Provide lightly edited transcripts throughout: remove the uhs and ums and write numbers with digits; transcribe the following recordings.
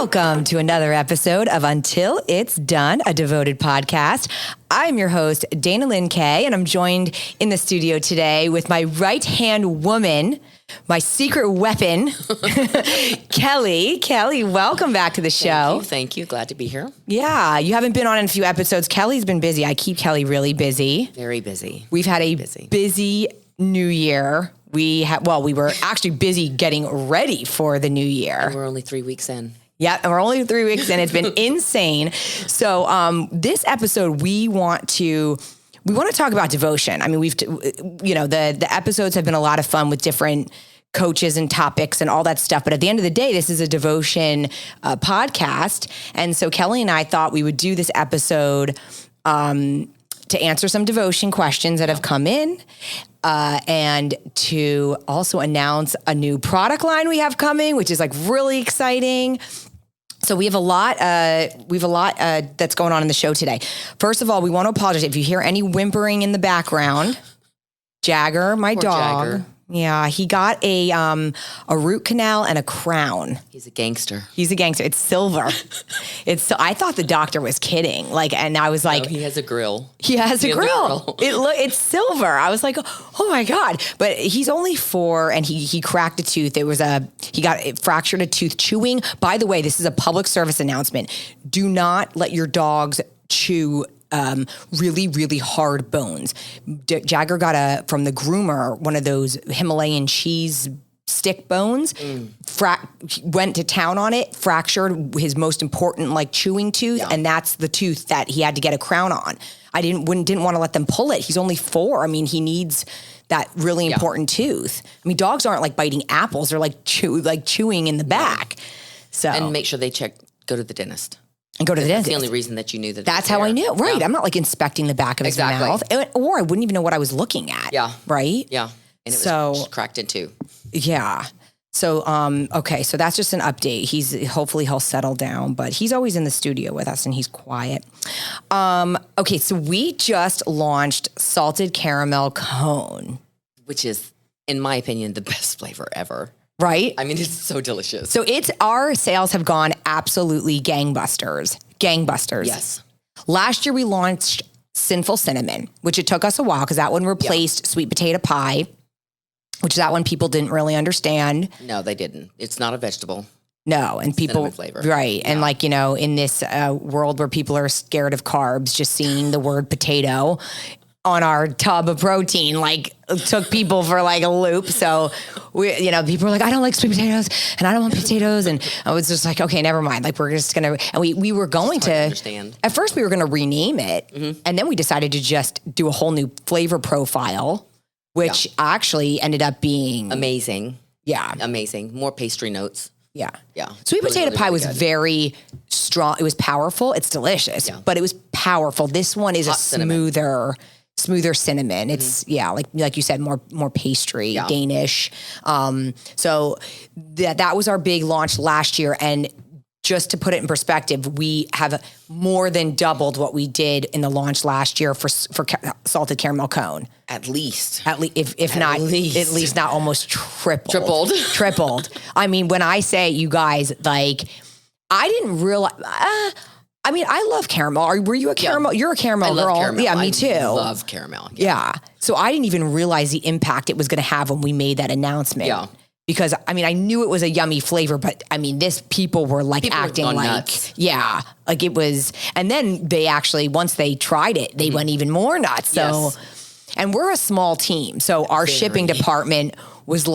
Welcome to another episode of Until It's Done, a devoted podcast. I'm your host, Dana Lynn Kay, and I'm joined in the studio today with my right-hand woman, my secret weapon, Kelley. Kelley, welcome back to the show. Thank you. Glad to be here. Yeah, you haven't been on in a few episodes. Kelley's been busy. I keep Kelley really busy. Very busy. We've had a busy new year. We were actually busy getting ready for the new year. And we're only 3 weeks in. Yeah, and we're only 3 weeks in. It's been insane. So this episode, we want to talk about devotion. I mean, the episodes have been a lot of fun with different coaches and topics and all that stuff. But at the end of the day, this is a devotion podcast. And so Kelley and I thought we would do this episode to answer some devotion questions that have come in. And to also announce a new product line we have coming, which is like really exciting. So we have a lot that's going on in the show today. First of all, we want to apologize if you hear any whimpering in the background. Jagger, my Poor dog. Jagger. Yeah, he got a root canal and a crown. He's a gangster. It's silver. I thought the doctor was kidding. And I was like, no, he has a grill. He has a grill. It's silver. I was like, oh my God. But he's only 4 and he cracked a tooth. He fractured a tooth chewing. By the way, this is a public service announcement. Do not let your dogs chew really, really hard bones. Jagger got from the groomer, one of those Himalayan cheese stick bones, went to town on it, fractured his most important chewing tooth. Yeah. And that's the tooth that he had to get a crown on. I didn't want to let them pull it. He's only 4. I mean, he needs that really important tooth. I mean, dogs aren't biting apples. They're chewing in the back. So, and make sure they go to the dentist. And go to the dentist. That's the only reason that you knew that. That's how I knew. Right. Yeah. I'm not inspecting the back of his mouth. Or I wouldn't even know what I was looking at. Yeah. Right? Yeah. And it was cracked in 2. Yeah. So, okay. So that's just an update. Hopefully he'll settle down, but he's always in the studio with us and he's quiet. Okay. So we just launched salted caramel cone. Which is, in my opinion, the best flavor ever. Right? I mean, it's so delicious. So our sales have gone absolutely gangbusters. Yes. Last year we launched Sinful Cinnamon, which it took us a while because that one replaced sweet potato pie, which that one people didn't really understand. No, they didn't. It's not a vegetable. No, and people, flavor. Right. Yeah. And in this world where people are scared of carbs, just seeing the word potato on our tub of protein, took people for a loop. So people were like, I don't like sweet potatoes and I don't want potatoes. And I was just like, okay, never mind. We're just going to, and we were going to understand. At first we were going to rename it. Mm-hmm. And then we decided to just do a whole new flavor profile, which actually ended up being amazing. Yeah. Amazing. More pastry notes. Yeah. Yeah. Sweet potato pie was very strong. It was powerful. It's delicious, but it was powerful. This one is smoother cinnamon. It's like you said, more pastry, Danish. So that was our big launch last year. And just to put it in perspective, we have more than doubled what we did in the launch last year for salted caramel cone. At least, if not, at least not almost tripled. I mean, when I say you guys, I didn't realize. I mean, I love caramel. Were you a caramel? Yeah. You're a caramel girl. Caramel. Yeah, me too. I love caramel. Yeah. So I didn't even realize the impact it was going to have when we made that announcement. Yeah. Because I knew it was a yummy flavor, but people were acting nuts. Yeah, it was. And then they actually, once they tried it, they went even more nuts. So, and we're a small team. So our shipping department was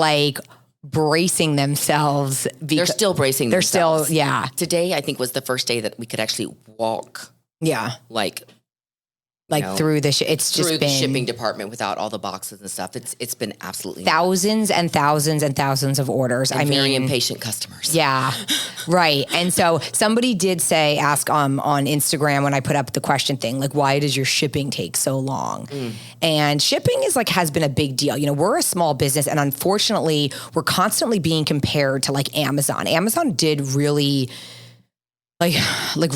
bracing themselves. They're still bracing themselves. They're still, Today, I think, was the first day that we could actually walk. Yeah. Through the shipping department without all the boxes and stuff. It's been absolutely thousands and thousands and thousands of orders. And very impatient customers. Yeah, right. And so somebody did ask on Instagram when I put up the question thing, why does your shipping take so long? And shipping has been a big deal. We're a small business, and unfortunately, we're constantly being compared to Amazon. Amazon did really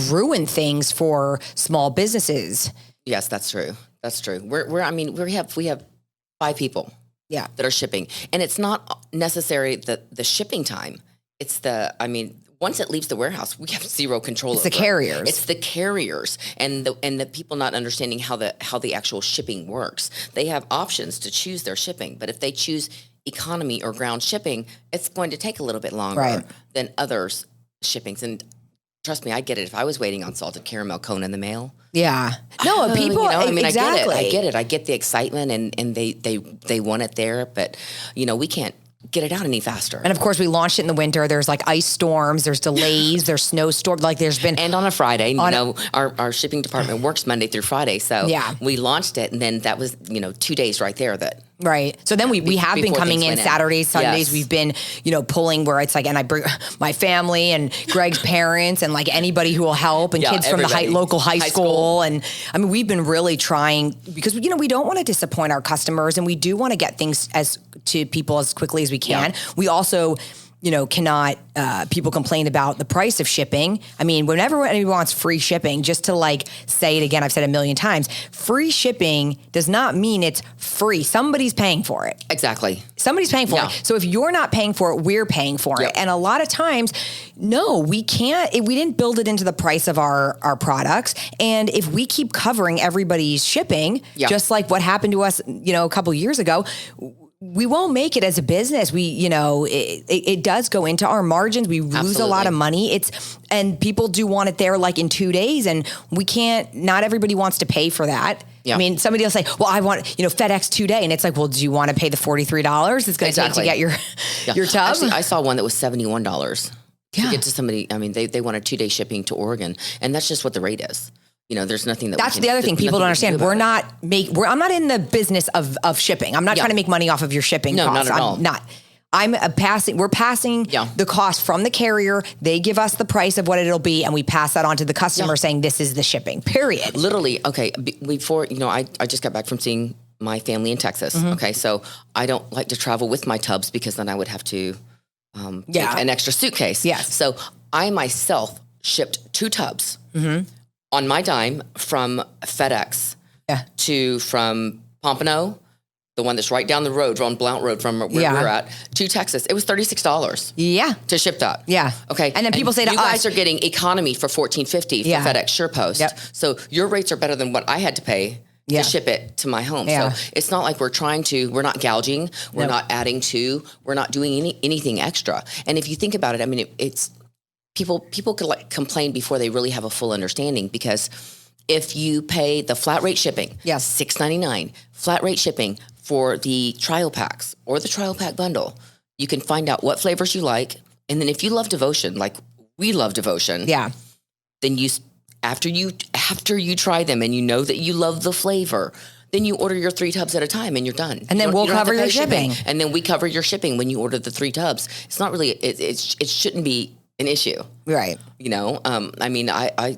ruin things for small businesses. Yes, that's true. That's true. We have 5 people that are shipping, and it's not necessarily the shipping time. It's once it leaves the warehouse, we have zero control over the carriers. It's the carriers and the people not understanding how the actual shipping works. They have options to choose their shipping, but if they choose economy or ground shipping, it's going to take a little bit longer than others shippings. And trust me, I get it. If I was waiting on salted caramel cone in the mail. Yeah. No, people, exactly. I get it. I get the excitement and they want it there, but we can't get it out any faster. And of course, we launched it in the winter. There's like ice storms, there's delays, there's snowstorms. Like there's been, and on a Friday, our shipping department works Monday through Friday. So we launched it, and then that was 2 days right there that. Right. So then we have been coming in Saturdays, Sundays. Yes. We've been, pulling where it's like, and I bring my family and Greg's parents and like anybody who will help and kids from the local high school. And I mean, we've been really trying because, we don't want to disappoint our customers and we do want to get things to people as quickly as we can. Yeah. We also, cannot, people complain about the price of shipping. I mean, whenever anyone wants free shipping, just to like say it again, I've said it a million times, free shipping does not mean it's free. Somebody's paying for it. Exactly. Somebody's paying for it. So if you're not paying for it, we're paying for it. And a lot of times, no, we can't, we didn't build it into the price of our products. And if we keep covering everybody's shipping, just like what happened to us, a couple of years ago, we won't make it as a business. It does go into our margins. We lose a lot of money. And people do want it there like in 2 days and we can't, not everybody wants to pay for that. Yeah. I mean, somebody will say, well, I want, FedEx 2 day. And it's like, well, do you want to pay the $43 it's going to take to get your tub? Actually, I saw one that was $71 to get to somebody. I mean, they wanted 2 day shipping to Oregon and that's just what the rate is. There's nothing that that's the other thing people don't understand. I'm not in the business of shipping. I'm not trying to make money off of your shipping costs. Not at all. We're passing the cost from the carrier. They give us the price of what it'll be and we pass that on to the customer saying this is the shipping, period. Literally. Okay. Before, I just got back from seeing my family in Texas. Mm-hmm. Okay. So I don't like to travel with my tubs because then I would have to take an extra suitcase. Yes. So I myself shipped 2 tubs. Mm-hmm. On my dime from FedEx from Pompano, the one that's right down the road on Blount Road from where we're at, to Texas. It was $36. Yeah. To ship that. Yeah. Okay. And then people say to us, you guys are getting economy for $14.50 for FedEx SurePost. Yep. So your rates are better than what I had to pay to ship it to my home. Yeah. So it's not like we're not gouging, we're not adding to, we're not doing anything extra. And if you think about it, I mean, it's people could complain before they really have a full understanding because if you pay the flat rate shipping, $6.99 flat rate shipping for the trial packs or the trial pack bundle, you can find out what flavors you like. And then if you love Devotion, like we love Devotion, then after you try them and you know that you love the flavor, then you order your 3 tubs at a time and you're done. And then we'll cover your shipping. And then we cover your shipping when you order the 3 tubs. It's not really, it shouldn't be an issue. Right. I mean, I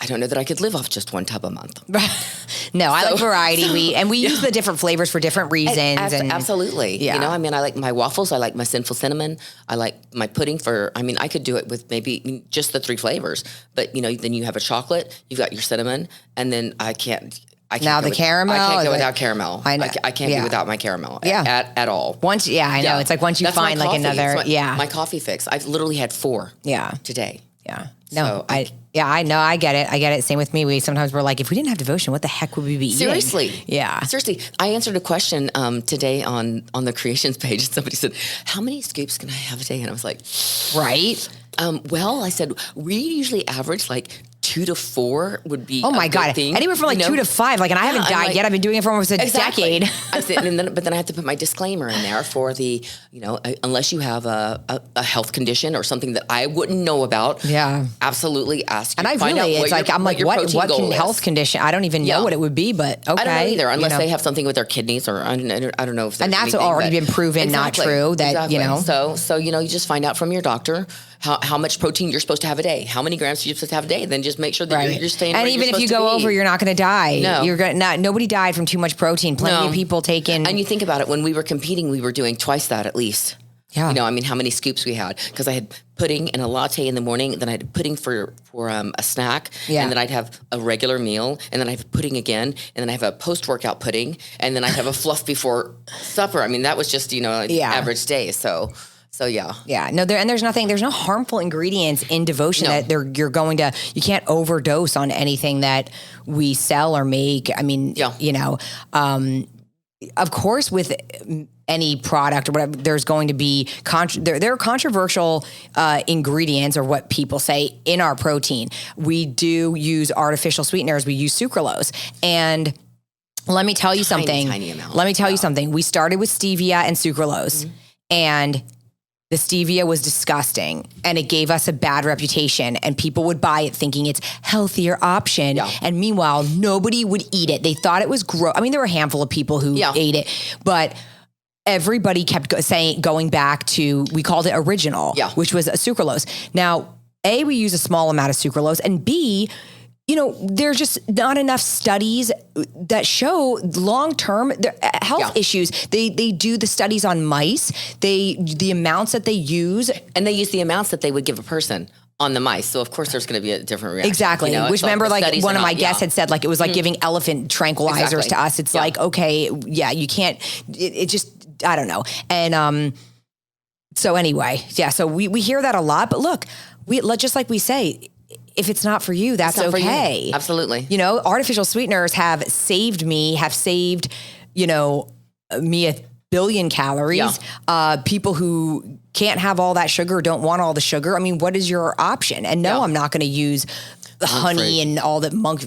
don't know that I could live off just 1 tub a month. No, I like variety. We use the different flavors for different reasons. Absolutely. Yeah. I mean, I like my waffles. I like my sinful cinnamon. I like my pudding I could do it with maybe just the 3 flavors, but then you have a chocolate, you've got your cinnamon, and then I can't caramel. I can't go without caramel. I know. I can't be without my caramel at all. Once, I know. It's like once you That's find like another, my coffee fix. I've literally had 4 today. Yeah. No, so I know. I get it. Same with me. Sometimes we're like, if we didn't have Devotion, what the heck would we be eating? Seriously. Yeah. Seriously. I answered a question today on the creations page. And somebody said, how many scoops can I have a day? And I was like, right. Well, I said, we usually average like 2 to 4 would be. Oh my God. Thing, anywhere from 2 to 5. Like, and I haven't died yet. I've been doing it for almost a decade. I said, but then I have to put my disclaimer in there for the, unless you have a health condition or something that I wouldn't know about. Yeah. Absolutely ask. And what health condition? I don't even know what it would be, but okay. I don't know either, unless they have something with their kidneys or I don't know if. And that's already been proven not true. That So you just find out from your doctor how much protein you're supposed to have a day, how many grams you're supposed to have a day, then just make sure that you're staying. And even if you go over, you're not going to die. No, you're going to. Nobody died from too much protein. Plenty of people taking. And you think about it, when we were competing, we were doing twice that at least. Yeah. How many scoops we had, because I had pudding and a latte in the morning, then I had pudding for a snack, and then I'd have a regular meal, and then I have pudding again, and then I have a post-workout pudding, and then I'd have a fluff before supper. I mean, that was just, average day. So So yeah. Yeah. No, there's no harmful ingredients in Devotion that you can't overdose on anything that we sell or make. I mean, of course, with any product or whatever, there's going to be there are controversial ingredients, or what people say, in our protein. We do use artificial sweeteners. We use sucralose, and let me tell you something. Tiny amount. Let me tell you something. We started with stevia and sucralose, and the stevia was disgusting, and it gave us a bad reputation, and people would buy it thinking it's healthier option. Yeah. And meanwhile, nobody would eat it. They thought it was gross. I mean, there were a handful of people who ate it, but everybody kept going back to, we called it original, which was a sucralose. Now, A, we use a small amount of sucralose, and B, there's just not enough studies that show long-term health issues. They do the studies on mice. The amounts that they use. And they use the amounts that they would give a person on the mice. So of course there's going to be a different reaction. Exactly. Which, remember, like one of my guests had said, like, it was like giving elephant tranquilizers to us. It's like, okay, you can't, it just, I don't know. And so anyway, so we hear that a lot, but look, just like we say, if it's not for you, that's okay. Absolutely. Artificial sweeteners have saved me me 1 billion calories. Yeah. People who can't have all that sugar, don't want all the sugar. I mean, what is your option? And no, I'm not going to use the honey and all the monk.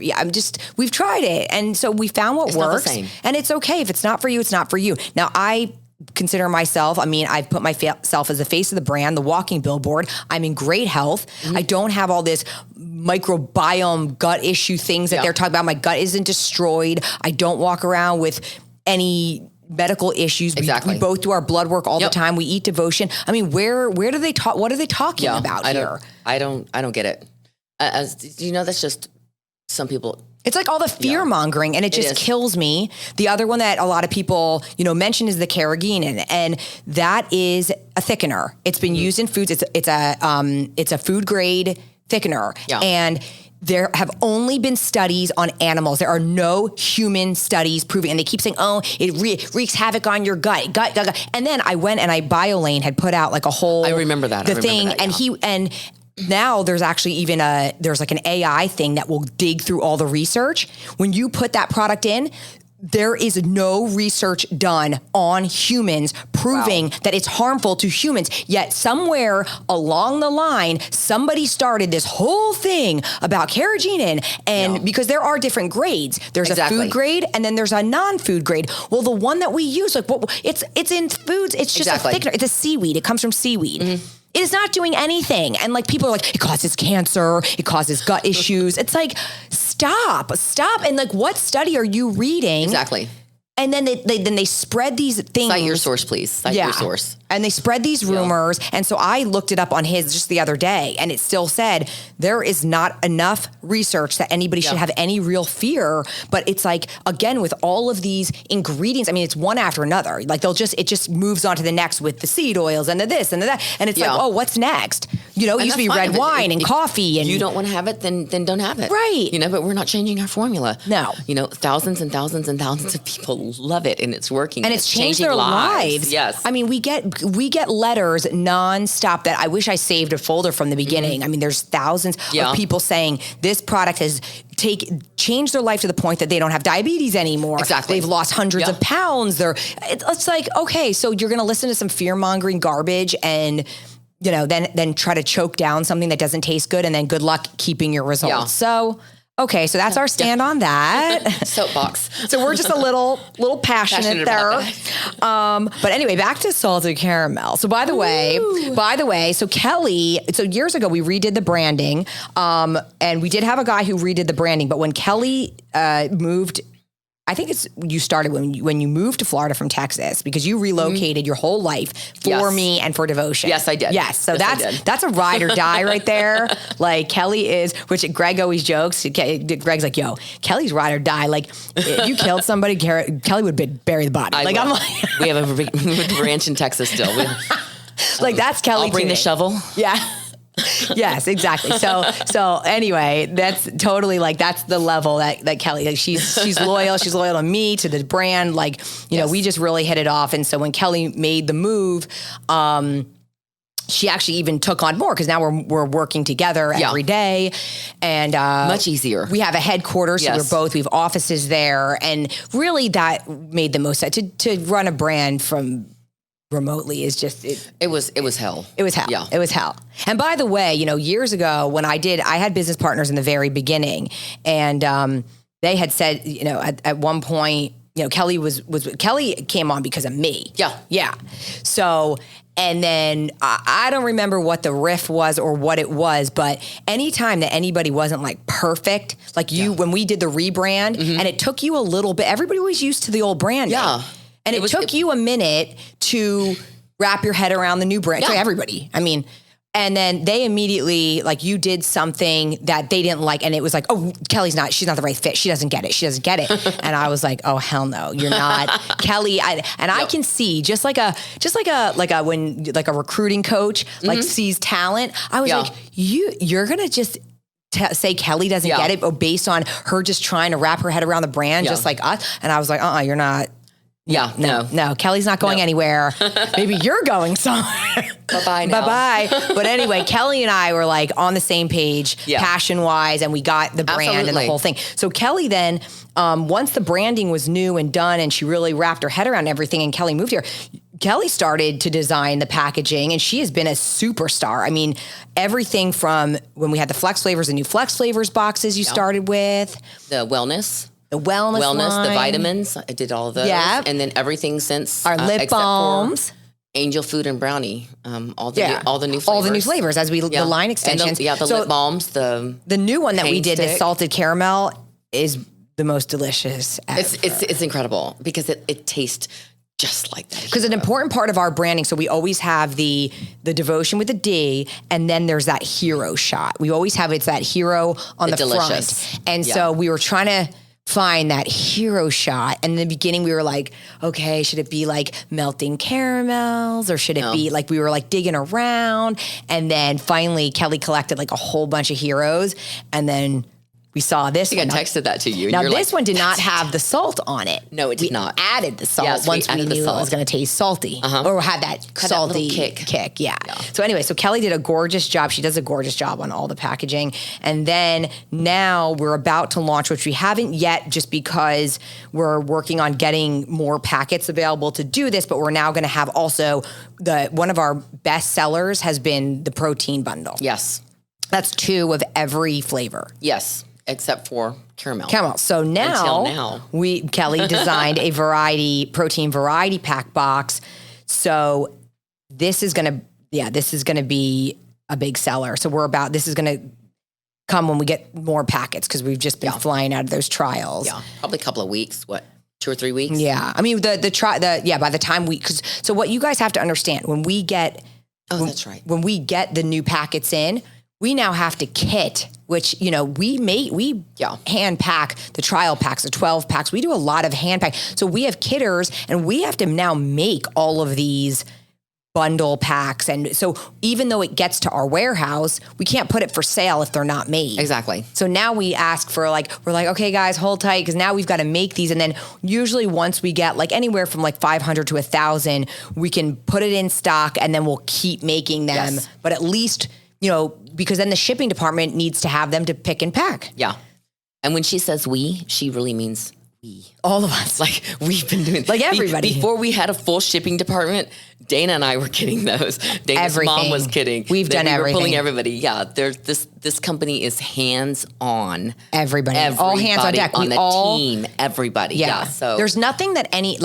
We've tried it. And so we found what works. And it's okay. If it's not for you, it's not for you. Now, I consider myself, I've put myself as the face of the brand, the walking billboard. I'm in great health. I don't have all this microbiome gut issue things that they're talking about. My gut isn't destroyed. I don't walk around with any medical issues. Exactly. We both do our blood work all the time. We eat Devotion. I mean, where do they talk? What are they talking about here? I don't get it. That's just some people. It's like all the fear mongering, and it just kills me. The other one that a lot of people, mention is the carrageenan, and that is a thickener. It's been used in foods. It's a food grade thickener, and there have only been studies on animals. There are no human studies proving, and they keep saying, "Oh, it wreaks havoc on your gut." And then I went and BioLane had put out like a whole. I remember that. And now there's actually even there's like an AI thing that will dig through all the research. When you put that product in, there is no research done on humans proving that it's harmful to humans. Yet somewhere along the line, somebody started this whole thing about carrageenan, and because there are different grades. There's a food grade, and then there's a non-food grade. Well, the one that we use, it's in foods. It's just a thickener. It's a seaweed. It comes from seaweed. Mm-hmm. It is not doing anything. And like people are like, it causes cancer, it causes gut issues. It's like, stop. And like, what study are you reading? Exactly. And then they spread these things. Cite your source, please. Cite your source. And they spread these rumors. Yeah. And so I looked it up on his just the other day, and it still said there is not enough research that anybody should have any real fear. But it's like, again, with all of these ingredients, it's one after another. Like it just moves on to the next with the seed oils and the this and the that. And it's like, oh, what's next? It used to be red wine and coffee. And you don't want to have it, then don't have it. Right. But we're not changing our formula. No. Thousands and thousands and thousands of people love it, and it's working. And it's changed their lives. Yes. We get letters nonstop that I wish I saved a folder from the beginning. Mm-hmm. There's thousands of people saying this product has changed their life to the point that they don't have diabetes anymore. Exactly. They've lost hundreds of pounds. It's like, okay, so you're going to listen to some fear-mongering garbage and then try to choke down something that doesn't taste good, and then good luck keeping your results. Yeah. So, okay, so that's our stand on that. Soapbox. So we're just a little passionate there. But anyway, back to salted caramel. So by the way, so Kelley, years ago we redid the branding, and we did have a guy who redid the branding, but when Kelley moved, I think you started when you moved to Florida from Texas, because you relocated your whole life for me and for Devotion. Yes, I did. Yes, so that's a ride or die right there. Like Kelley is, which Greg always jokes. Greg's like, "Yo, Kelley's ride or die. Like if you killed somebody, Kelley would bury the body." I'm like, we have a ranch in Texas still. That's Kelley. I'll bring the shovel. Yeah. Yes, exactly. So anyway, that's totally that's the level that Kelley, she's loyal. She's loyal to me, to the brand. We just really hit it off. And so when Kelley made the move, she actually even took on more because now we're working together every day, and much easier. We have a headquarters, so we have offices there, and really that made the most sense. To run a brand from remotely is just it was hell. It was hell. Yeah. It was hell. And by the way, years ago when I had business partners in the very beginning, and they had said, at one point, Kelley Kelley came on because of me. Yeah. Yeah. So, and then I don't remember what the riff was or what it was, but anytime that anybody wasn't like perfect, like when we did the rebrand, and it took you a little bit, everybody was used to the old brand. Yeah. And it took you a minute to wrap your head around the new brand. Yeah. To everybody. I mean, and then they immediately, like, you did something that they didn't like, and it was like, oh, she's not the right fit. She doesn't get it. And I was like, oh, hell no, you're not. Kelley, I can see, just like a recruiting coach, like, sees talent. I was like, you're going to just say Kelley doesn't get it based on her just trying to wrap her head around the brand, just like us. And I was like, you're not. Yeah, no. Kelley's not going anywhere. Maybe you're going somewhere. Bye-bye now. Bye-bye. But anyway, Kelley and I were like on the same page, passion-wise, and we got the brand and the whole thing. So Kelley then, once the branding was new and done, and she really wrapped her head around everything, and Kelley moved here, Kelley started to design the packaging, and she has been a superstar. I mean, everything from when we had the Flex Flavors, the new Flex Flavors boxes you started with. The wellness. The wellness line. The vitamins. I did all of those. Yeah. And then everything since our lip balms. Angel Food and Brownie. All the new flavors. All the new flavors as the line extensions. And the lip balms. The new one that we did, stick. the salted caramel, is the most delicious ever. It's incredible because it tastes just like that. Because an important part of our branding, so we always have the devotion with the D, and then there's that hero shot. We always have it's that hero on the delicious. front. And so we were trying to find that hero shot. And in the beginning we were like, okay, should it be like melting caramels, or should it be like, we were like digging around. And then finally Kelley collected like a whole bunch of heroes. And then we saw this one. I texted that to you. Now, this one did not have the salt on it. No, it did not. Added the salt once we knew it was going to taste salty. Or had that salty kick. Yeah. So anyway, Kelley did a gorgeous job. She does a gorgeous job on all the packaging. And then now we're about to launch, which we haven't yet just because we're working on getting more packets available to do this. But we're now going to have also one of our best sellers has been the protein bundle. Yes. That's 2 of every flavor. Yes. Except for caramel. So now, Kelley designed a protein variety pack box. So this is going to be a big seller. So this is going to come when we get more packets, because we've just been flying out of those trials. Yeah, probably a couple of weeks. What, 2 or 3 weeks? Yeah, I mean by the time so what you guys have to understand, when we get that's right. When we get the new packets in, we now have to kit, which, we hand pack the trial packs, the 12 packs. We do a lot of hand pack. So we have kitters, and we have to now make all of these bundle packs. And so even though it gets to our warehouse, we can't put it for sale if they're not made. Exactly. So now we ask for we're like, okay, guys, hold tight, because now we've got to make these. And then usually once we get anywhere from 500 to 1,000, we can put it in stock, and then we'll keep making them. Yes. But at least, because then the shipping department needs to have them to pick and pack. Yeah. And when she says we, she really means we. All of us. We've been doing... everybody. Before we had a full shipping department, Dana and I were getting those. Dana's mom was kidding. We've done everything. We're pulling everybody. Yeah. This company is hands-on. Everybody. All hands on deck. On the team. Everybody. Yeah. So there's nothing that any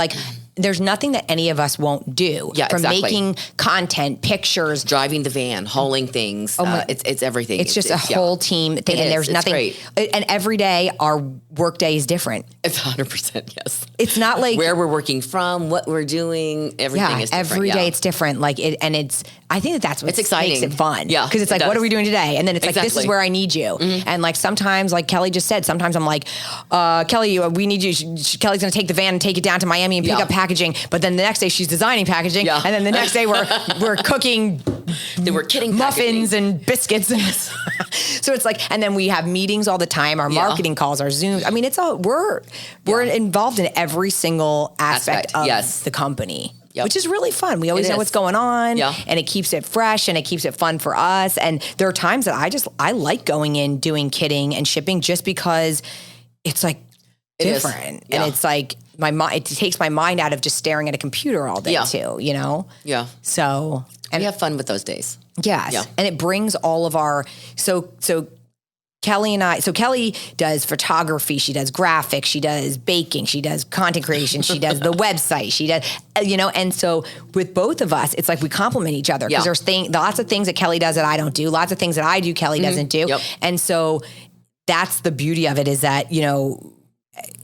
of us won't do. Yeah, from exactly. making content, pictures, driving the van, hauling things. It's everything. It's just a whole team thing, and there's nothing. Great. And every day, our work day is different. It's 100%. Yes. It's not like where we're working from, what we're doing. Everything is different. Every day it's different. I think that's what exciting. makes it fun. Yeah, because it's what are we doing today? And then it's this is where I need you. Mm-hmm. And sometimes, like Kelley just said, sometimes I'm like, Kelley, we need you. Kelley's going to take the van and take it down to Miami and pick up packaging. But then the next day she's designing packaging, and then the next day we're cooking. Then we're kidding muffins and biscuits. So it's and then we have meetings all the time. Our marketing calls, our Zooms. I mean, it's all we're involved in every single aspect of the company. which is really fun. We always know what's going on, and it keeps it fresh and it keeps it fun for us. And there are times that I like going in, doing kitting and shipping just because it's like different. And it's like it takes my mind out of just staring at a computer all day too, you know? Yeah. So, and we have fun with those days. Yes. Yeah. And it brings all of our, so Kelley and I, so Kelley does photography, she does graphics, she does baking, she does content creation, she does the website, she does, you know, and so with both of us, it's like we complement each other because there's lots of things that Kelley does that I don't do, lots of things that I do Kelley doesn't do. Yep. And so that's the beauty of it is that, you know,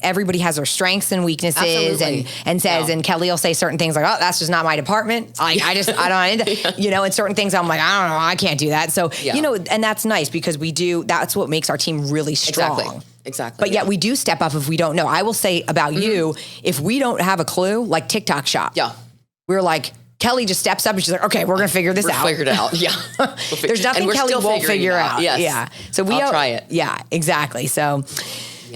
everybody has their strengths and weaknesses and says, and Kelley will say certain things like, oh, that's just not my department. I don't, you know, and certain things I'm like, I don't know, I can't do that. So, you know, and that's nice because that's what makes our team really strong. Exactly. But yet we do step up if we don't know. I will say about you, if we don't have a clue, like TikTok shop. Yeah. We're like, Kelley just steps up and she's like, okay, we're going to figure this out. Figure it out. Yeah. There's nothing Kelley won't figure out. Yes. Yeah. So I'll try it. Yeah, exactly. So,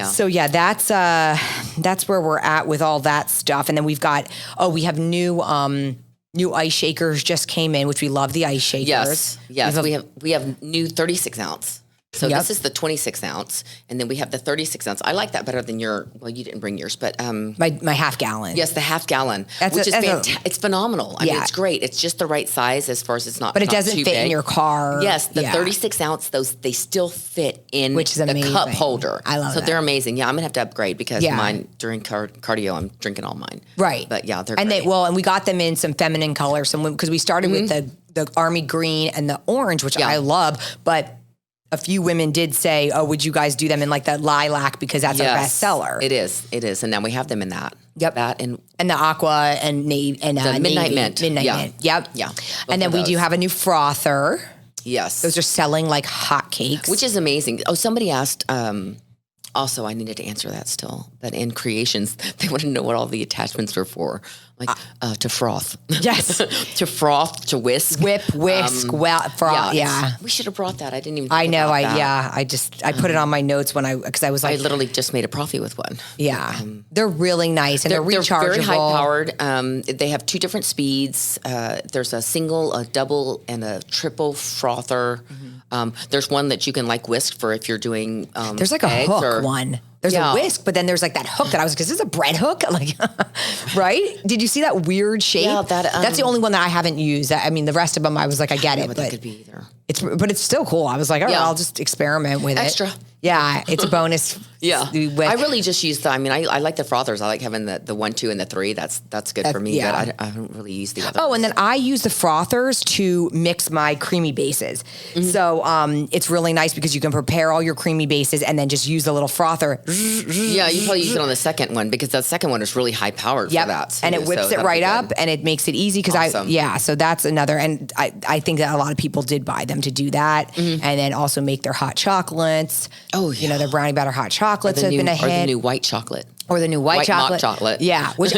So that's where we're at with all that stuff. And then we've got, we have new ice shakers just came in, which we love the ice shakers. Yes. We have new 36 ounce. So this is the 26 ounce, and then we have the 36 ounce. I like that better than you didn't bring yours, but my half gallon. Yes, the half gallon, which is fantastic. It's phenomenal. I mean, it's great. It's just the right size as far as it's not. But it doesn't fit in your car. Yes, the 36 ounce, they still fit in which is amazing. The cup holder. I love so that. they're amazing. Yeah, I'm gonna have to upgrade because mine during cardio, I'm drinking all mine. Right, but yeah, they're and great. And we got them in some feminine colors, because we started with the army green and the orange, which I love, but. A few women did say, "Oh, would you guys do them in like that lilac because that's our best seller?" It is, and now we have them in that. Yep, that and the aqua and navy and the midnight mint. Mint. Yep, yeah. And then we do have a new frother. Yes, those are selling like hotcakes, which is amazing. Oh, somebody asked. Also, I needed to answer that still, but in creations, they want to know what all the attachments are for, like to froth. Yes. To froth, to whisk. Whip, whisk, froth, yeah. We should have brought that. I didn't even think I know, about that. I put it on my notes because I was like. I literally just made a profit with one. Yeah. They're really nice and they're rechargeable. They're very high-powered. They have two different speeds. There's a single, a double, and a triple frother. There's one that you can like whisk for if you're doing there's like a hook one. There's a whisk, but then there's like that hook that I was, because this is a bread hook, like, right? Did you see that weird shape? Yeah, that's the only one that I haven't used. I mean, the rest of them, I was like, I get it, but that could be either. But it's still cool. I was like, all right, I'll just experiment with Extra. it. Yeah, it's a bonus. Yeah, I really just use I like the frothers. I like having the 1, 2, and the 3. That's good for me. Yeah. But I don't really use the other. Oh, and then I use the frothers to mix my creamy bases. So it's really nice because you can prepare all your creamy bases and then just use the little frother. Yeah, you probably use it on the second one because the second one is really high powered for that. And it whips it right up and it makes it easy because so that's another. And I think that a lot of people did buy them to do that and then also make their hot chocolates. Oh, yeah. You know, their brownie batter hot chocolates have been a hit. Or the new white chocolate. Or the new white chocolate. Mock chocolate. Yeah, which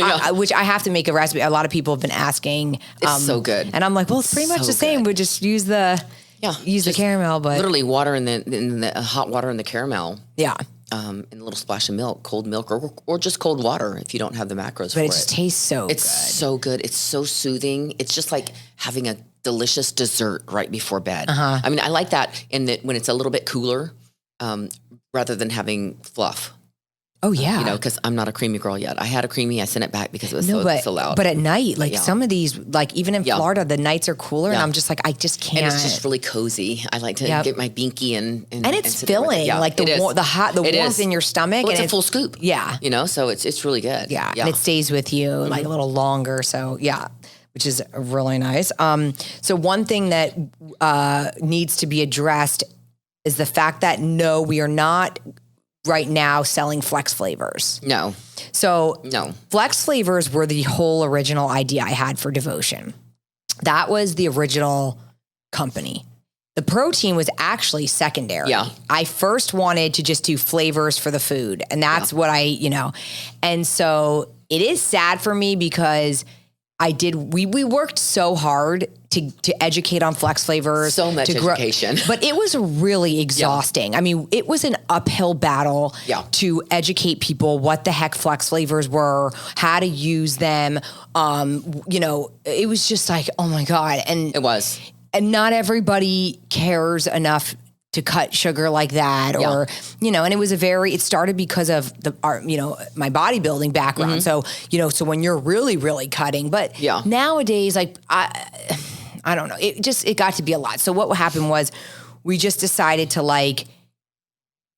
I have to make a recipe. A lot of people have been asking. It's so good. And I'm like, well, it's pretty much the same. We just use the the caramel, but literally water in the hot water in the caramel. Yeah. And a little splash of milk, cold milk, or just cold water if you don't have the macros for it. But it just tastes so good. It's so good. It's so soothing. It's just like having a delicious dessert right before bed. I mean, I like that in that when it's a little bit cooler, rather than having fluff. Oh, yeah. You know, because I'm not a creamy girl yet. I had a creamy. I sent it back because it was so loud. But at night, like some of these, like even in Florida, the nights are cooler and I'm just like, I just can't. And it's just really cozy. I like to get my binky and it's filling. Like the warmth in your stomach. Well, it's a full scoop. Yeah. You know, so it's really good. Yeah. And it stays with you like a little longer. So yeah. Which is really nice. So one thing that needs to be addressed is the fact that no, we are not right now selling flex flavors. No. So flex flavors were the whole original idea I had for Devotion. That was the original company. The protein was actually secondary. Yeah. I first wanted to just do flavors for the food. And that's what and so it is sad for me because we worked so hard to educate on flex flavors. So much education. But it was really exhausting. I mean, it was an uphill battle to educate people what the heck flex flavors were, how to use them. It was just like, oh my God. And it was. And not everybody cares enough to cut sugar like that, or, and it started because of my bodybuilding background. Mm-hmm. So when you're really, really cutting, but nowadays, like, I don't know, it got to be a lot. So what happened was we just decided to like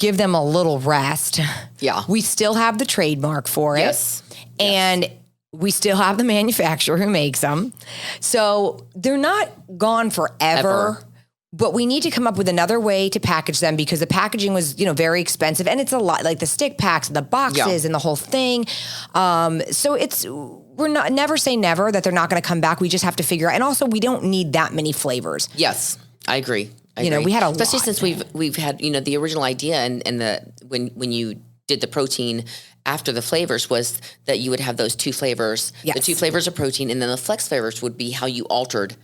give them a little rest. Yeah. We still have the trademark for it. Yes. And we still have the manufacturer who makes them. So they're not gone forever. But we need to come up with another way to package them because the packaging was, very expensive, and it's a lot, like the stick packs, the boxes, and the whole thing. So never say never that they're not going to come back. We just have to figure out, and also we don't need that many flavors. Yes, I agree. We had especially since we've had the original idea and when you did the protein after the flavors was that you would have those two flavors, the two flavors of protein, and then the flex flavors would be how you altered.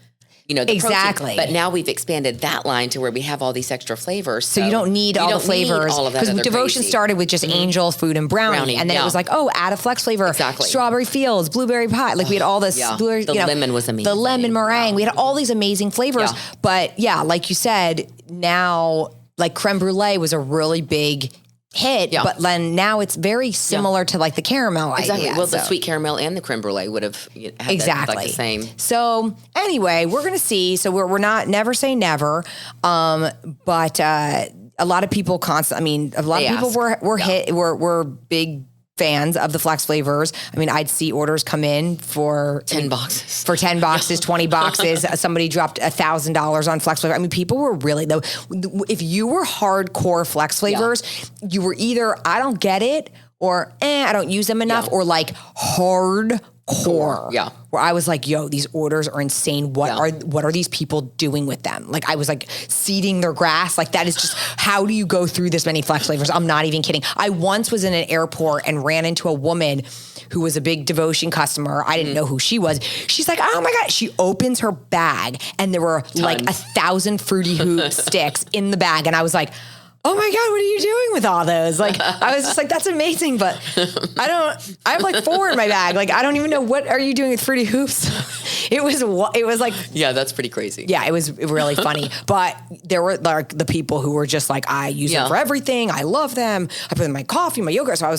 The exactly. Protein. But now we've expanded that line to where we have all these extra flavors. So you don't need all the flavors. Because Devotion started with just angel food and brownie. And then it was like, add a flex flavor. Exactly. Strawberry fields, blueberry pie. Like we had all this. The lemon was amazing. The lemon meringue. We had all these amazing flavors. Yeah. But like you said, now like creme brulee was a really big hit, but then now it's very similar to like the caramel exactly. idea. Well, the sweet caramel and the creme brulee would have had exactly like the same. So anyway, we're gonna see. So we're not never say never, but a lot of people constantly. I mean, a lot of people were big fans of the flex flavors. I mean, I'd see orders come in for 10 boxes. For 10 boxes, 20 boxes. Somebody dropped $1,000 on flex flavor. I mean, people were really, though, if you were hardcore flex flavors, you were either, I don't get it, or I don't use them enough, or like hardcore. Yeah. Where I was like, yo, these orders are insane. What are these people doing with them? Like I was like seeding their grass. Like that is just, how do you go through this many flex flavors? I'm not even kidding. I once was in an airport and ran into a woman who was a big Devotion customer. I didn't know who she was. She's like, oh my God. She opens her bag and there were like 1,000 Fruity Hoop sticks in the bag. And I was like, oh my God, what are you doing with all those? Like, I was just like, that's amazing, but I have like 4 in my bag. Like, I don't even know, what are you doing with Fruity Hoops? It was like, yeah, that's pretty crazy. Yeah, it was really funny. But there were like the people who were just like, I use them for everything. I love them. I put them in my coffee, my yogurt. So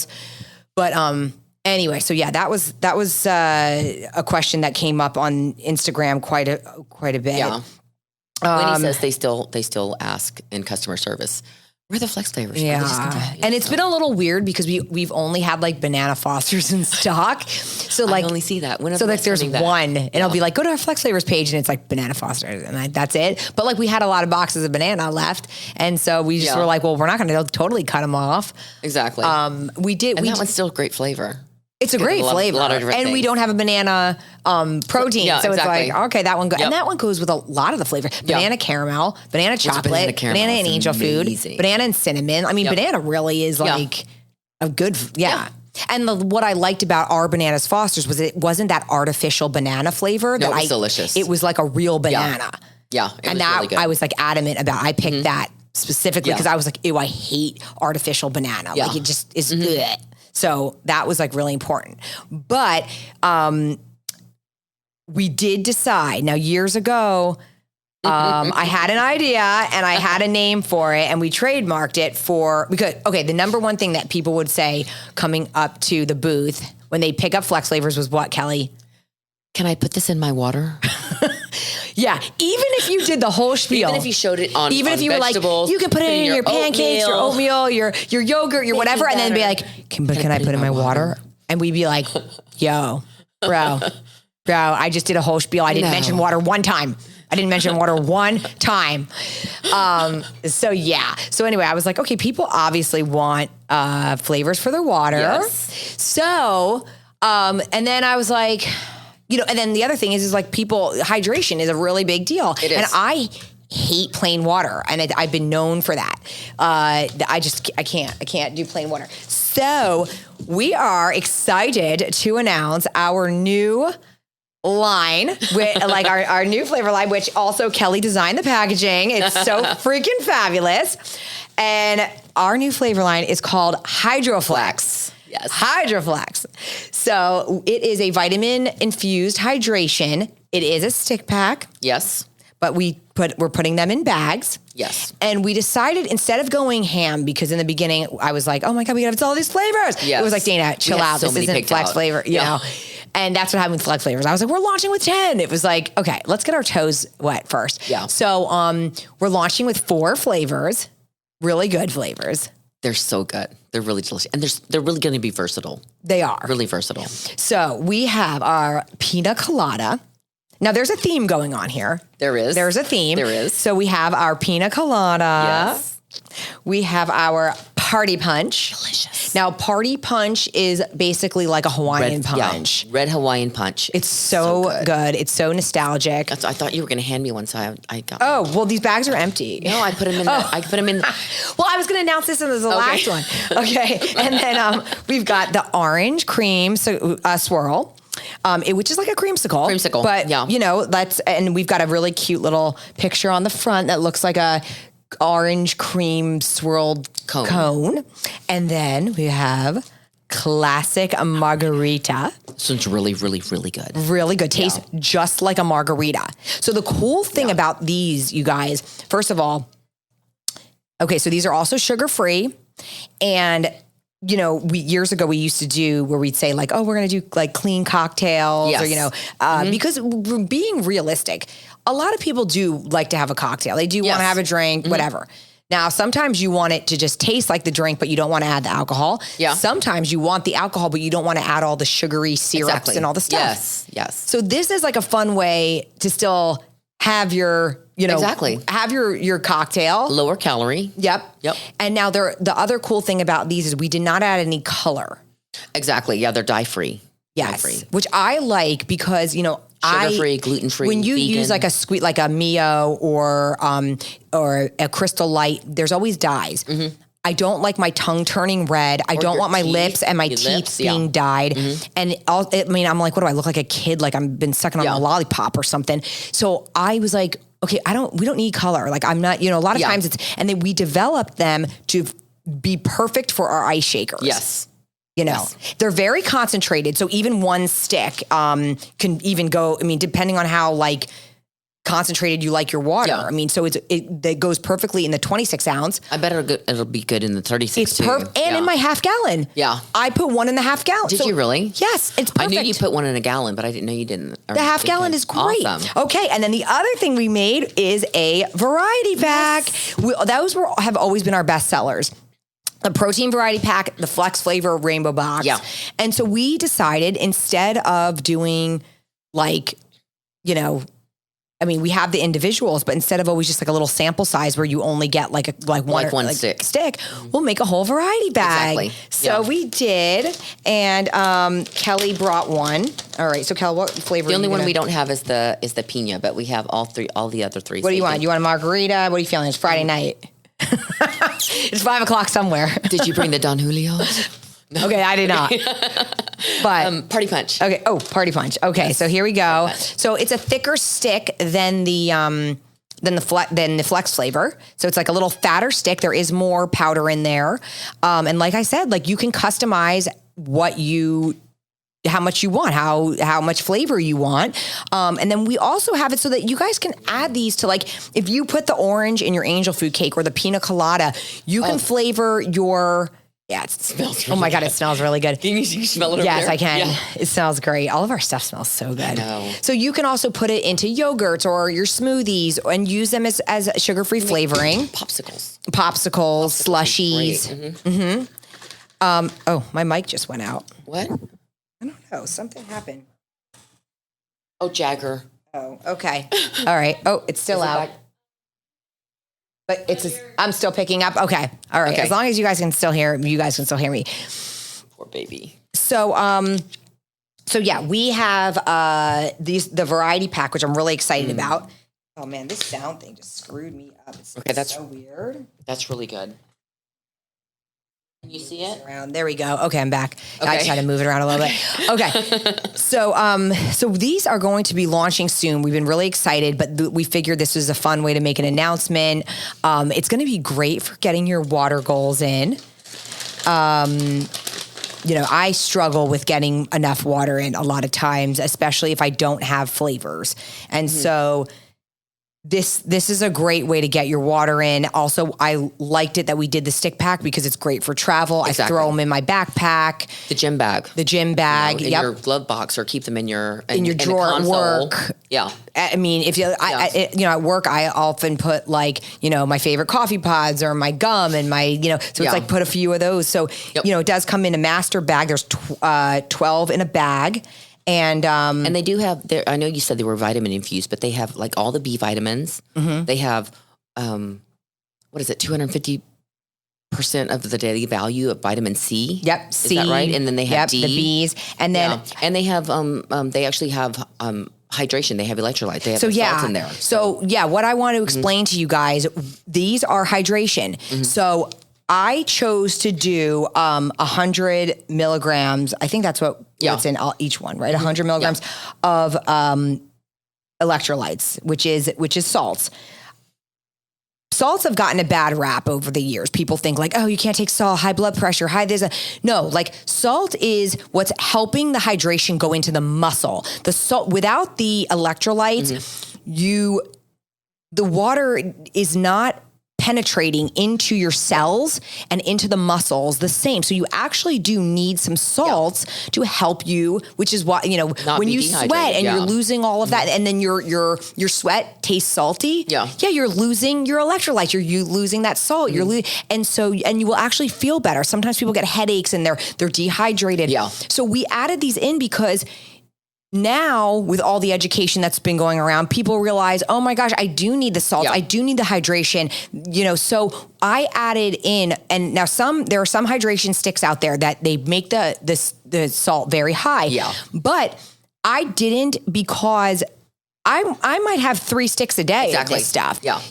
anyway, so yeah, that was a question that came up on Instagram quite a bit. Yeah. Winnie says they still ask in customer service, where are the flex flavors? Yeah. And it's been a little weird because we've only had like banana Fosters in stock. So like I only see that. So like there's one and I'll be like, go to our flex flavors page and it's like banana Fosters and that's it. But like we had a lot of boxes of banana left. And so we just were like, well, we're not going to totally cut them off. Exactly. We did. And that one's still a great flavor. It's a great flavor. A lot of different and things. We don't have a banana protein. Yeah, so exactly. It's like, okay, that one goes. And that one goes with a lot of the flavor. Banana caramel, banana chocolate, banana and angel food, banana and cinnamon. I mean, banana really is like a good, And what I liked about our bananas Fosters was it wasn't that artificial banana flavor. No, it was delicious. It was like a real banana. Yeah. And that really good. I was like adamant about. I picked that specifically because I was like, ew, I hate artificial banana. Like it just is good. So that was like really important. But we did decide now years ago, I had an idea and I had a name for it and we trademarked it the number one thing that people would say coming up to the booth when they pick up flex flavors was what, Kelley? Can I put this in my water? Yeah, even if you did the whole spiel. Even if you showed it on if you were like, you can put it in your pancakes, your oatmeal, your yogurt, your whatever, and then be like, can I put it in my water? And we'd be like, yo, bro, I just did a whole spiel. I didn't mention water one time. So yeah. So anyway, I was like, okay, people obviously want flavors for their water. Yes. So, and then I was like, and then the other thing is like hydration is a really big deal. It is. And I hate plain water. And I've been known for that. I can't do plain water. So we are excited to announce our new line with like our new flavor line, which also Kelley designed the packaging. It's so freaking fabulous. And our new flavor line is called Hydroflex. Yes. Hydroflex. So it is a vitamin infused hydration. It is a stick pack. Yes. But we're putting them in bags. Yes. And we decided instead of going ham, because in the beginning I was like, oh my God, we have all these flavors. Yes. It was like, Dana, chill out. So this isn't flex flavor, you know. And that's what happened with flex flavors. I was like, we're launching with 10. It was like, okay, let's get our toes wet first. Yeah. So we're launching with 4 flavors, really good flavors. They're so good. They're really delicious. And they're really going to be versatile. They are. Really versatile. So we have our pina colada. Now, there's a theme going on here. There is. There's a theme. There is. So we have our pina colada. Yes. We have our party punch. Delicious. Now, party punch is basically like a Hawaiian punch. Yeah, red Hawaiian punch. It's so good. It's so nostalgic. I thought you were going to hand me one, so I got. Oh, well, these bags are empty. No, I put them in. I put them in. Well, I was going to announce this as the last one. Okay, and then we've got the orange cream swirl. Which is like a creamsicle. But, you know, and we've got a really cute little picture on the front that looks like a orange cream swirled cone. And then we have classic margarita. This one's really, really, really good. Really good. Tastes just like a margarita. So the cool thing about these, you guys, first of all, okay, so these are also sugar-free. And you know, years ago we used to do where we'd say like, oh, we're going to do like clean cocktails or, you know, because we're being realistic. A lot of people do like to have a cocktail. They do want to have a drink, whatever. Now, sometimes you want it to just taste like the drink, but you don't want to add the alcohol. Yeah. Sometimes you want the alcohol, but you don't want to add all the sugary syrups and all the stuff. Yes. Yes. So this is like a fun way to still have your, you know, have your cocktail. Lower calorie. Yep. And now the other cool thing about these is we did not add any color. Exactly. Yeah, they're dye-free. Yes. Dye-free. Which I like because, you know, sugar-free, gluten-free, when you vegan. use like a sweet, like a Mio or a Crystal Light, there's always dyes. I don't like my tongue turning red. I don't want my lips and my teeth being dyed. And I mean, I'm like, what do I look like, a kid? Like I've been sucking on a lollipop or something. So I was like, okay, we don't need color. Like I'm not, you know, a lot of times and then we developed them to be perfect for our ice shakers. Yes. You know, they're very concentrated. So even one stick can even go, I mean, depending on how like concentrated you like your water. I mean, so it goes perfectly in the 26 ounce. I bet it'll be good in the 36 it's too. And in my half gallon. Yeah. I put 1 1/2 gallon. Did you really? Yes, it's perfect. I knew you put 1 in a gallon, but I didn't know you didn't. The half gallon is great. Awesome. Okay, and then the other thing we made is a variety pack. Those have always been our best sellers. The protein variety pack, the flex flavor rainbow box. Yeah. And so we decided instead of doing like, you know, I mean, we have the individuals, but instead of always just like a little sample size where you only get like one stick, we'll make a whole variety bag. Exactly. So we did, and Kelley brought one. All right, so Kelley, what flavor? The only one we don't have is the pina, but we have all the other 3. What do you want? You want a margarita? What are you feeling? It's Friday night. It's 5 o'clock somewhere. Did you bring the Don Julio? No. Okay, I did not. But party punch. Okay. Oh, party punch. Okay, so here we go. So it's a thicker stick than the flex flavor. So it's like a little fatter stick. There is more powder in there, and like I said, like you can customize how much you want, how much flavor you want. And then we also have it so that you guys can add these to, like, if you put the orange in your angel food cake or the pina colada, you can flavor your. Yeah, it smells really good. It smells really good. Can you smell it over Yes, there? I can. Yeah. It smells great. All of our stuff smells so good. I know. So you can also put it into yogurts or your smoothies and use them as sugar-free flavoring. Popsicles, slushies. Oh, my mic just went out. What? I don't know. Something happened. Oh, Jagger. Oh, okay. All right. Oh, it's still out. But I'm still picking up. Okay. All right. Okay. As long as you guys can still hear me. Poor baby. So, yeah, we have the variety pack, which I'm really excited about. Oh man, this sound thing just screwed me up. It's that's so weird. That's really good. Can you see it? Around. There we go. Okay, I'm back. Okay. I just had to move it around a little bit. Okay. So these are going to be launching soon. We've been really excited, but we figured this was a fun way to make an announcement. It's going to be great for getting your water goals in. I struggle with getting enough water in a lot of times, especially if I don't have flavors. And so this is a great way to get your water in. Also, I liked it that we did the stick pack because it's great for travel. Exactly. I throw them in my backpack. The gym bag. In your glove box, or keep them in your drawer at work. Yeah. I mean, if at work, I often put my favorite coffee pods or my gum and my, so it's like put a few of those. So, it does come in a master bag. There's 12 in a bag. And they do have I know you said they were vitamin infused, but they have like all the B vitamins. Mm-hmm. They have, 250% of the daily value of vitamin C. Yep. C. Is that right? And then they have D. The Bs. And then, and they have, they actually have, hydration. They have electrolyte. They have salt in there. So what I want to explain to you guys, these are hydration. Mm-hmm. So I chose to do 100 milligrams. I think that's what's in each one, right? 100 milligrams of electrolytes, which is salts. Salts have gotten a bad rap over the years. People think oh, you can't take salt, high blood pressure, no, salt is what's helping the hydration go into the muscle. The salt, without the electrolytes, the water is not penetrating into your cells and into the muscles the same. So you actually do need some salts to help you, which is why, when you sweat and you're losing all of that, and then your sweat tastes salty. Yeah, you're losing your electrolytes. You're losing that salt. And you will actually feel better. Sometimes people get headaches and they're dehydrated. Yeah. So we added these in because now, with all the education that's been going around, people realize, oh my gosh, I do need the salt. I do need the hydration. So I added in, and now there are some hydration sticks out there that they make the salt very high. Yeah. But I didn't, because I might have 3 sticks a day of this stuff. Yeah.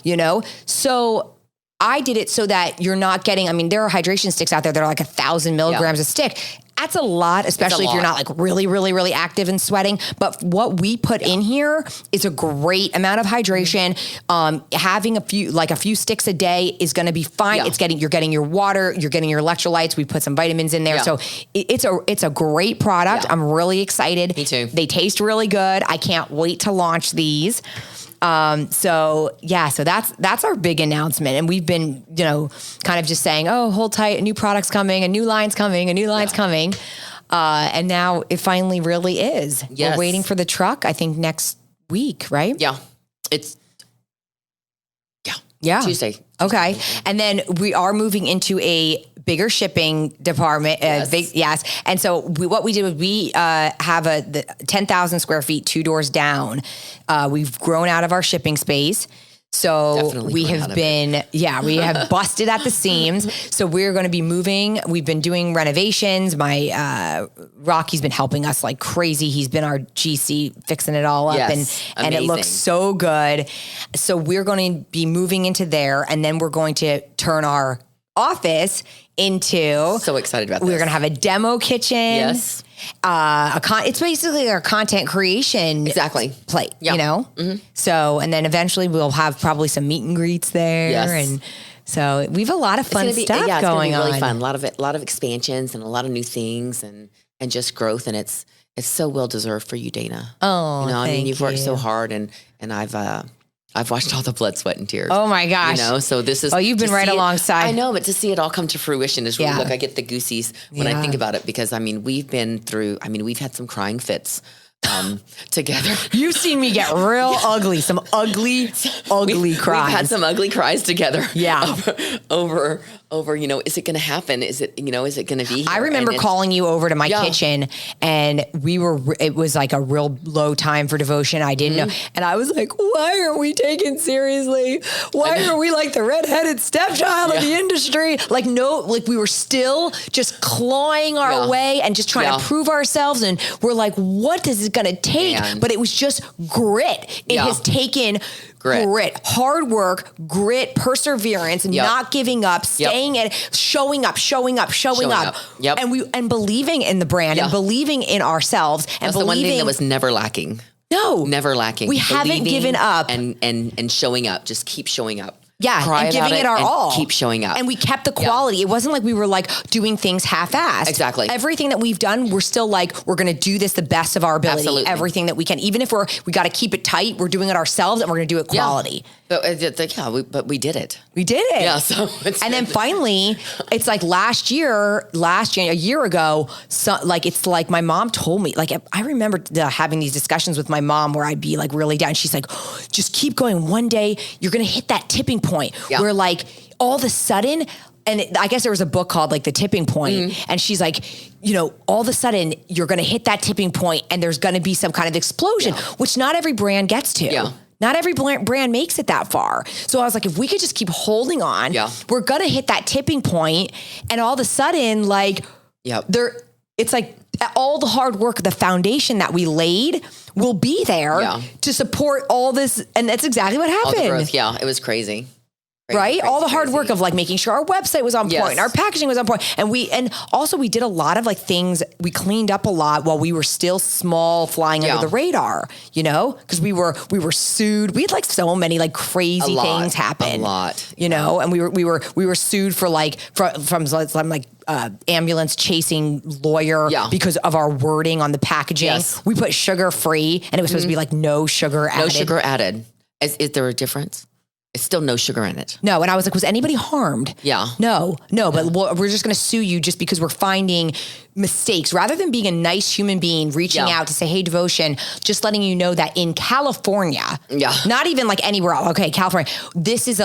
So I did it so that you're not getting, there are hydration sticks out there that are 1,000 milligrams a stick. That's a lot, especially if you're not really, really, really active and sweating. But what we put in here is a great amount of hydration. Having a few sticks a day is going to be fine. Yeah. You're getting your water, you're getting your electrolytes. We put some vitamins in there. Yeah. So it's a great product. Yeah. I'm really excited. Me too. They taste really good. I can't wait to launch these. So that's our big announcement. And we've been, kind of just saying, oh, hold tight, a new product's coming, a new line's coming. And now it finally really is. Yes. We're waiting for the truck, I think next week, right? Yeah. Tuesday. Okay. And then we are moving into a bigger shipping department. Yes. And so what we did was we have the 10,000 square feet, 2 doors down. We've grown out of our shipping space. So we have busted at the seams. So we're going to be moving. We've been doing renovations. My Rocky's been helping us like crazy. He's been our GC fixing it all up, and it looks so good. So we're going to be moving into there, and then we're going to turn our office into. So excited about this. We're going to have a demo kitchen. Yes. It's basically our content creation plate, Mm-hmm. So, and then eventually we'll have probably some meet and greets there. Yes. And so we have a lot of fun stuff going on. Really fun. A lot of expansions and a lot of new things and just growth. And it's so well deserved for you, Dana. Oh, you've worked so hard, and I've watched all the blood, sweat, and tears. Oh my gosh. So this is. Oh, you've been right alongside. I know, but to see it all come to fruition is really, I get the goosies when I think about it, because we've been through, we've had some crying fits together. You've seen me get real ugly, some ugly cries. We've had some ugly cries together. Yeah. Over, is it going to happen? Is it going to be here? I remember calling you over to my kitchen, and it was like a real low time for devotion. I didn't know. And I was like, why aren't we taken seriously? Why are we like the redheaded stepchild of the industry? We were still just clawing our way and just trying to prove ourselves. And we're like, what is it going to take? But it was just grit. It has taken grit, hard work, perseverance, not giving up, staying saying it, showing up. Yep. And believing in the brand and believing in ourselves. And that's the one thing that was never lacking. No. Never lacking. We haven't given up. And showing up. Just keep showing up. Yeah, Cry and giving it our all. Keep showing up. And we kept the quality. Yeah. It wasn't like we were like doing things half-assed. Exactly. Everything that we've done, we're still like, we're going to do this the best of our ability. Absolutely. Everything that we can. Even if we got to keep it tight, we're doing it ourselves and we're going to do it quality. Yeah. But we did it. We did it. Yeah. So and then finally, it's like last January, a year ago, it's like my mom told me, like, I remember having these discussions with my mom where I'd be like really down. She's like, just keep going. One day you're going to hit that tipping point where like all of a sudden, and I guess there was a book called like The Tipping Point, and she's like, all of a sudden you're going to hit that tipping point and there's going to be some kind of explosion, which not every brand gets to. Yeah. Not every brand makes it that far. So I was like, if we could just keep holding on, we're going to hit that tipping point, and all of a sudden, like, it's like all the hard work, the foundation that we laid will be there to support all this. And that's exactly what happened. All the growth, it was crazy. Right? All the hard work of like making sure our website was on point, our packaging was on point. And also we did a lot of like things, we cleaned up a lot while we were still small, flying under the radar, because we were sued. We had like so many like crazy things happen. A lot. And we were sued for like from like ambulance chasing lawyer because of our wording on the packaging. Yes. We put sugar free and it was supposed to be like no sugar added. No sugar added. Is there a difference? It's still no sugar in it. No. And I was like, was anybody harmed? Yeah. No, but we're just going to sue you just because we're finding mistakes. Rather than being a nice human being, reaching out to say, hey, Devotion, just letting you know that in California, not even like anywhere else. Okay, California, this is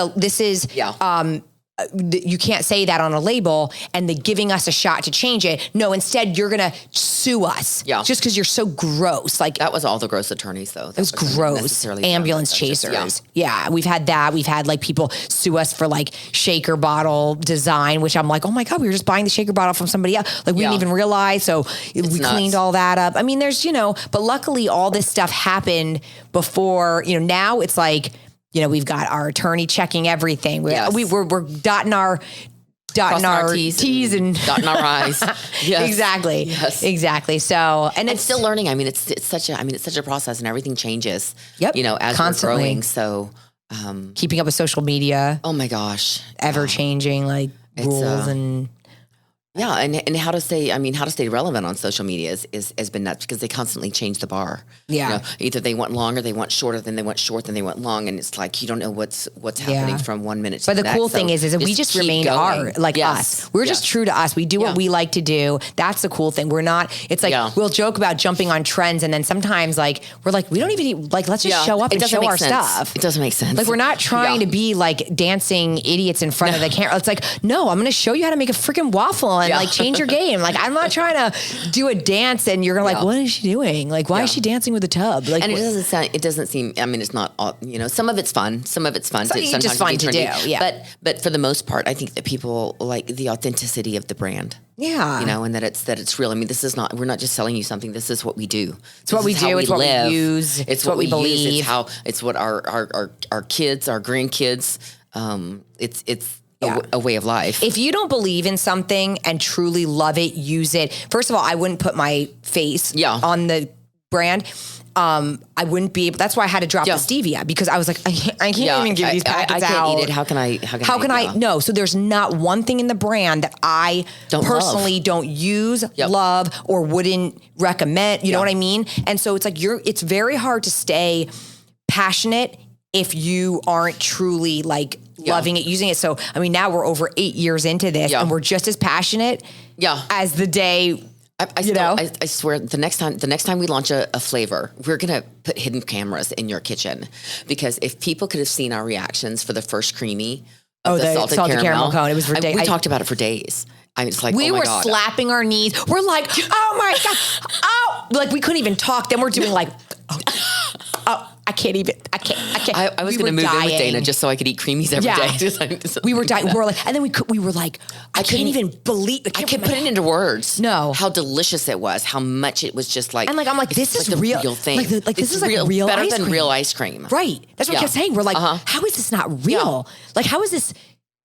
you can't say that on a label, and they're giving us a shot to change it. No, instead you're going to sue us just because you're so gross. Like that was all the gross attorneys though. It was gross. Ambulance chasers. Yeah. We've had that. We've had like people sue us for like shaker bottle design, which I'm like, oh my God, we were just buying the shaker bottle from somebody else. Like we didn't even realize. So we cleaned all that up. I mean, there's, but luckily all this stuff happened before, now it's like, we've got our attorney checking everything. We're dotting our T's and dotting our I's. Yes. Exactly. Yes. Exactly. So, and it's still learning. I mean, it's such a process, and everything changes. Yep. As constantly. We're growing. So, keeping up with social media. Oh my gosh. Ever changing like rules and. Yeah, and how to stay relevant on social media has been nuts because they constantly change the bar. Yeah, either they want longer, they want shorter, then they want short, then they want long, and it's like you don't know what's happening from 1 minute to the next. But the cool thing is if we just remained us. We're just true to us. We do what we like to do. That's the cool thing. We're not. It's like we'll joke about jumping on trends, and then sometimes like we're like we don't even like let's just show up and show our stuff. It doesn't make sense. Like we're not trying to be like dancing idiots in front of the camera. It's like no, I'm going to show you how to make a freaking waffle and like change your game. Like I'm not trying to do a dance and you're like, what is she doing? Like, why is she dancing with a tub? Like, and it doesn't seem, I mean, it's not all, some of it's fun. Some of it's fun. It's just fun to do. Yeah. But for the most part, I think that people like the authenticity of the brand. Yeah. And that it's real. I mean, we're not just selling you something. This is what we do. It's what we do. It's what we use. It's what we believe. It's what our kids, our grandkids, it's a way of life. If you don't believe in something and truly love it, use it. First of all, I wouldn't put my face on the brand. I wouldn't be able. That's why I had to drop the stevia because I was like, I can't even give these packets out. I can't eat it. How can I? No. So there's not one thing in the brand that I personally don't use, love, or wouldn't recommend. You know what I mean? And so it's like it's very hard to stay passionate if you aren't truly like loving it, using it. So, I mean, now we're over 8 years into this and we're just as passionate as the day, I swear the next time we launch a flavor, we're going to put hidden cameras in your kitchen because if people could have seen our reactions for the first creamy of the salted caramel cone, it was ridiculous. We talked about it for days. I mean, it's like, we oh my were God. slapping our knees. We're like, oh my God. Oh, like we couldn't even talk. Then we're doing like, oh, I can't. I was going to move in with Dana just so I could eat creamies every day. We were dying. We were like, and then we were like, I can't even believe. I can't put it into words. No, how delicious it was. How much it was just like. And like I'm like, this is like real thing. Like this is like real better ice than cream. real ice cream. Right. That's what I kept saying. We're like, how is this not real? Like how is this?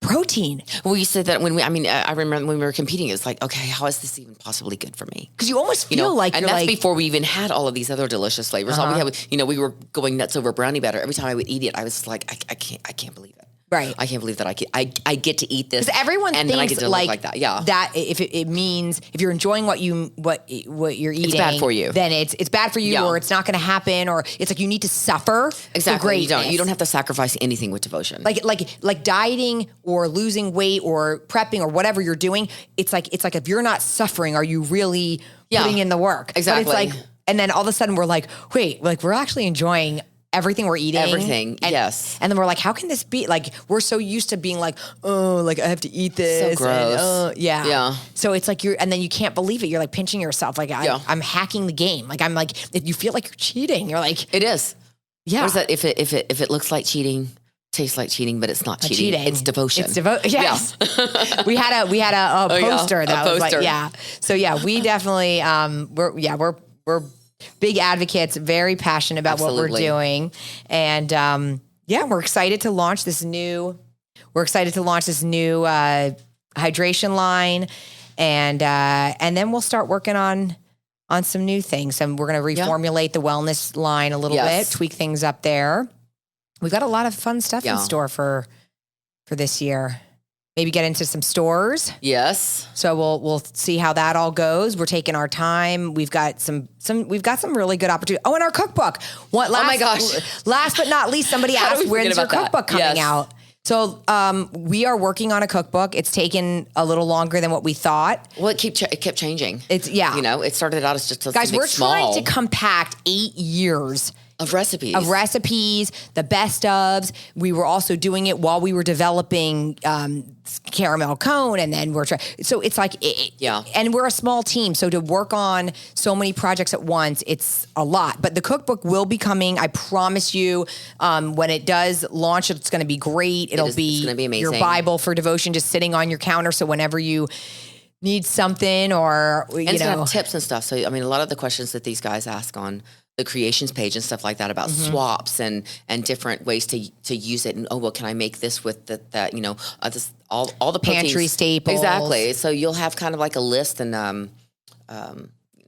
protein. Well, you said that I remember when we were competing, it was like, okay, how is this even possibly good for me? Because you almost feel like and you're that's like, before we even had all of these other delicious flavors. All we had, we were going nuts over brownie batter. Every time I would eat it, I was like, I can't believe it. Right. I can't believe that I get to eat this. Because everyone and thinks then I get to live like that. Yeah. That if it means if you're enjoying what you're eating, it's bad for you. Then it's bad for you, or it's not going to happen, or it's like you need to suffer. Exactly. You don't have to sacrifice anything with devotion. Like dieting or losing weight or prepping or whatever you're doing. It's like if you're not suffering, are you really putting in the work? Exactly. But it's like, and then all of a sudden we're like, wait, like we're actually enjoying everything we're eating. Everything, yes. And then we're like, how can this be? Like, we're so used to being like, oh, like I have to eat this. So gross. And, yeah. Yeah. So it's like and then you can't believe it. You're like pinching yourself. Like, I'm hacking the game. Like, I'm like, you feel like you're cheating. You're like. It is. Yeah. What is that? If it looks like cheating, tastes like cheating, but it's not cheating. It's devotion. It's devotion. Yes. Yeah. we had a poster that was like, yeah. So yeah, we definitely, we're big advocates, very passionate about what we're doing. And we're excited to launch this new hydration line. And then we'll start working on some new things. And we're going to reformulate the wellness line a little bit, tweak things up there. We've got a lot of fun stuff in store for this year. Maybe get into some stores. Yes. So we'll see how that all goes. We're taking our time. We've got some really good opportunities. Oh, and our cookbook. Oh my gosh. Last but not least, somebody asked, when's your cookbook coming out? So we are working on a cookbook. It's taken a little longer than what we thought. Well, it kept changing. It started out as just guys, we're trying to compact 8 years of recipes, the best ofs. We were also doing it while we were developing caramel cone, and then we're trying. So it's like, and we're a small team, so to work on so many projects at once, it's a lot. But the cookbook will be coming. I promise you. When it does launch, it's going to be great. It's going to be amazing. Your Bible for devotion, just sitting on your counter. So whenever you need something, or it's gonna have tips and stuff. So I mean, a lot of the questions that these guys ask on the creations page and stuff like that about swaps and different ways to use it. And can I make this with that? All the proteins. Pantry staples. Exactly. So you'll have kind of like a list, and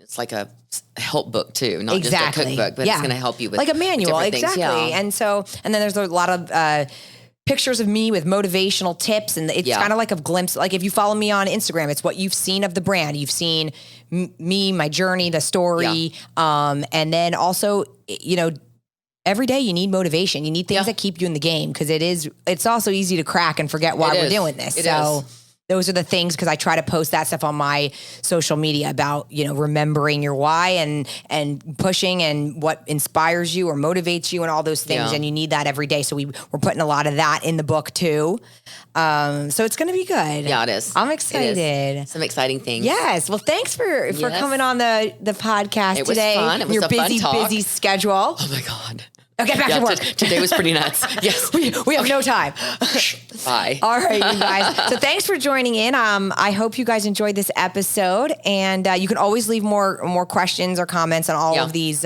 it's like a help book too, not just a cookbook, but it's going to help you with like a manual. Exactly. Yeah. And then there's a lot of pictures of me with motivational tips, and it's kind of like a glimpse. Like if you follow me on Instagram, it's what you've seen of the brand. You've seen me, my journey, the story, and then also, every day you need motivation. You need things that keep you in the game, because it's also easy to crack and forget why we're doing this. Those are the things, because I try to post that stuff on my social media about, remembering your why and pushing and what inspires you or motivates you and all those things. And you need that every day. So we're putting a lot of that in the book too. So it's going to be good. Yeah, it is. I'm excited. Some exciting things. Yes. Well, thanks for coming on the podcast today. It was fun. It was your busy schedule. Oh my God. Okay, back to work. Today was pretty nuts. Yes. we have no time. Bye. All right, you guys. So thanks for joining in. I hope you guys enjoyed this episode, and you can always leave more questions or comments on all of these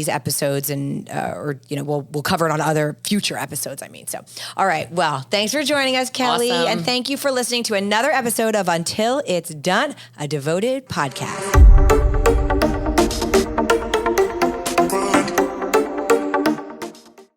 episodes, and we'll cover it on other future episodes. So all right. Well, thanks for joining us, Kelley, and thank you for listening to another episode of Until It's Done, a devoted podcast.